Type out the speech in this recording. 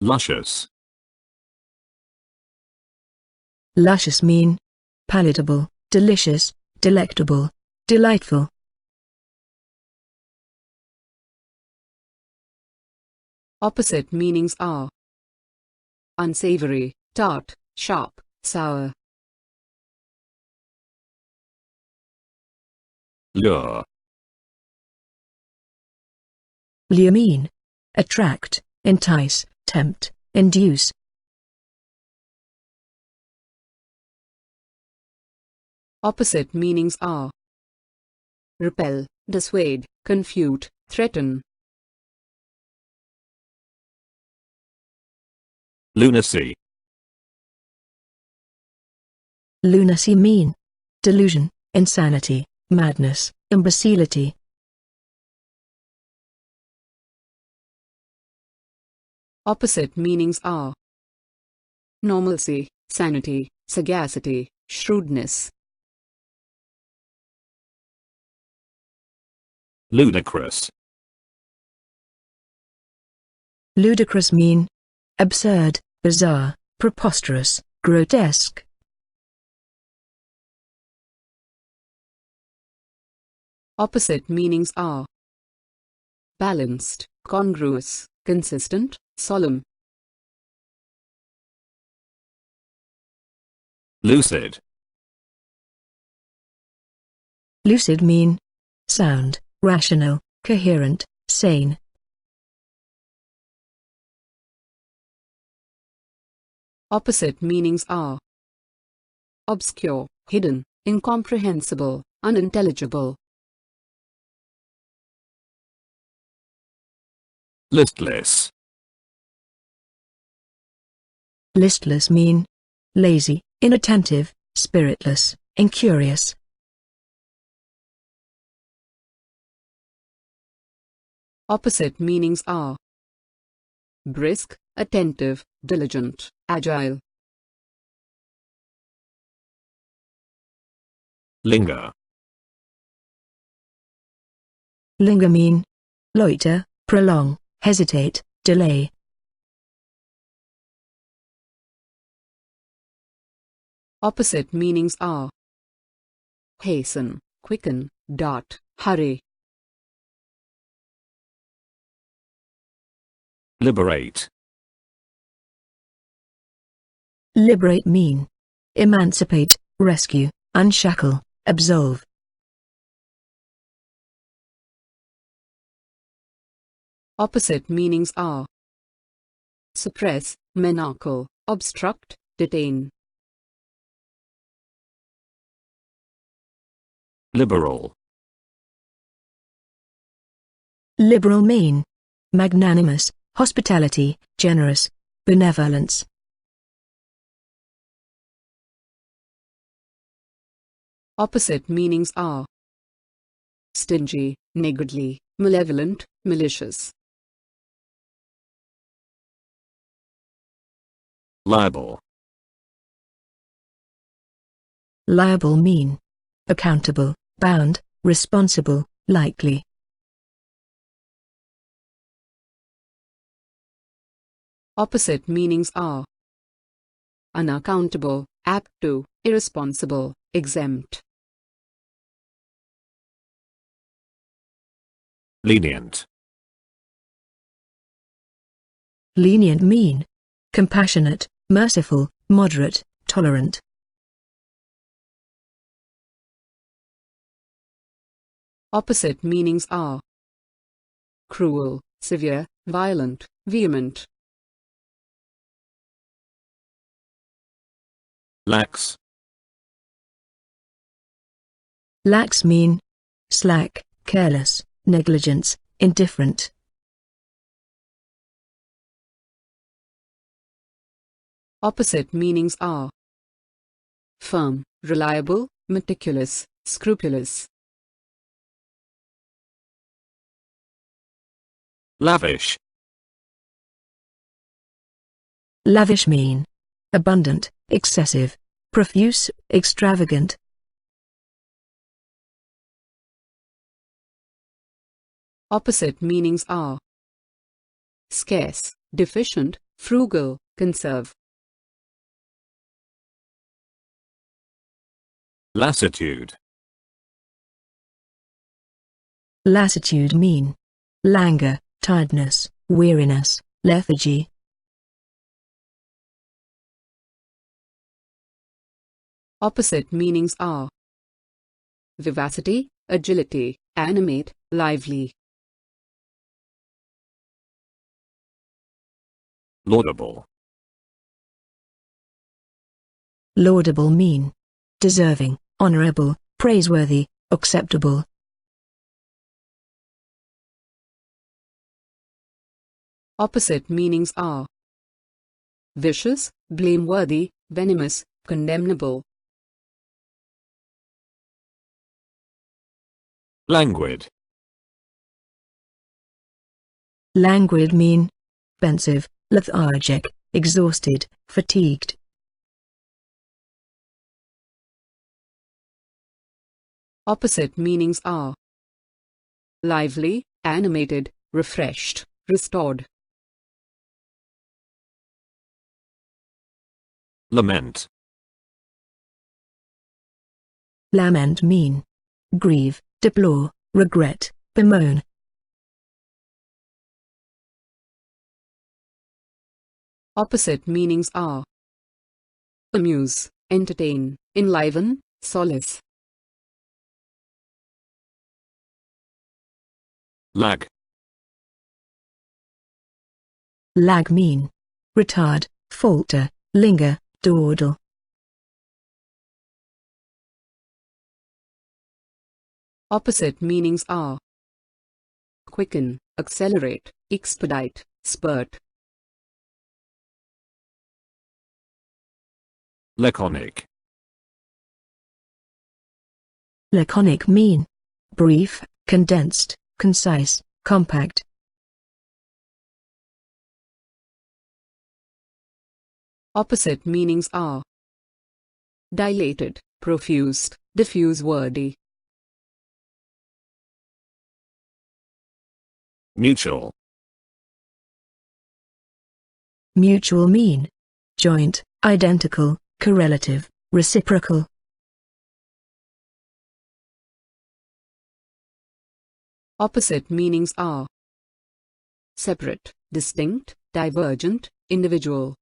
Luscious. Luscious mean palatable, delicious, delectable, delightful. Opposite meanings are unsavory, tart, sharp, sour. Lure. Lure mean attract, entice, tempt, induce. Opposite meanings are repel, dissuade, confute, threaten. Lunacy. Lunacy mean delusion, insanity, madness, imbecility. Opposite meanings are normalcy, sanity, sagacity, shrewdness. Ludicrous. Ludicrous mean absurd, bizarre, preposterous, grotesque. Opposite meanings are balanced, congruous, consistent, solemn. Lucid. Lucid mean sound, rational, coherent, sane. Opposite meanings are obscure, hidden, incomprehensible, unintelligible. Listless. Listless mean lazy, inattentive, spiritless, incurious. Opposite meanings are brisk, attentive, diligent, agile. Linger. Linger mean loiter, prolong, hesitate, delay. Opposite meanings are hasten, quicken, dart, hurry. Liberate. Liberate mean emancipate, rescue, unshackle, absolve. Opposite meanings are suppress, menacle, obstruct, detain. Liberal. Liberal mean magnanimous, hospitality, generous, benevolence. Opposite meanings are stingy, niggardly, malevolent, malicious. Liable. Liable mean accountable, bound, responsible, likely. Opposite meanings are unaccountable, apt to, irresponsible, exempt. Lenient. Lenient mean compassionate, merciful, moderate, tolerant. Opposite meanings are cruel, severe, violent, vehement. Lax. Lax mean slack, careless, negligence, indifferent. Opposite meanings are firm, reliable, meticulous, scrupulous. Lavish. Lavish mean abundant, excessive, profuse, extravagant. Opposite meanings are scarce, deficient, frugal, conserve. Lassitude. Lassitude mean languor, tiredness, weariness, lethargy. Opposite meanings are vivacity, agility, animate, lively. Laudable. Laudable mean deserving, honorable, praiseworthy, acceptable. Opposite meanings are vicious, blameworthy, venomous, condemnable. Languid. Languid mean pensive, lethargic, exhausted, fatigued. Opposite meanings are lively, animated, refreshed, restored. Lament. Lament mean grieve, deplore, regret, bemoan. Opposite meanings are amuse, entertain, enliven, solace. Lag. Lag mean retard, falter, linger, dawdle. Opposite meanings are quicken, accelerate, expedite, spurt. Laconic. Laconic mean brief, condensed, concise, compact. Opposite meanings are dilated, profuse, diffuse-wordy. Mutual. Mutual mean joint, identical, correlative, reciprocal. Opposite meanings are separate, distinct, divergent, individual,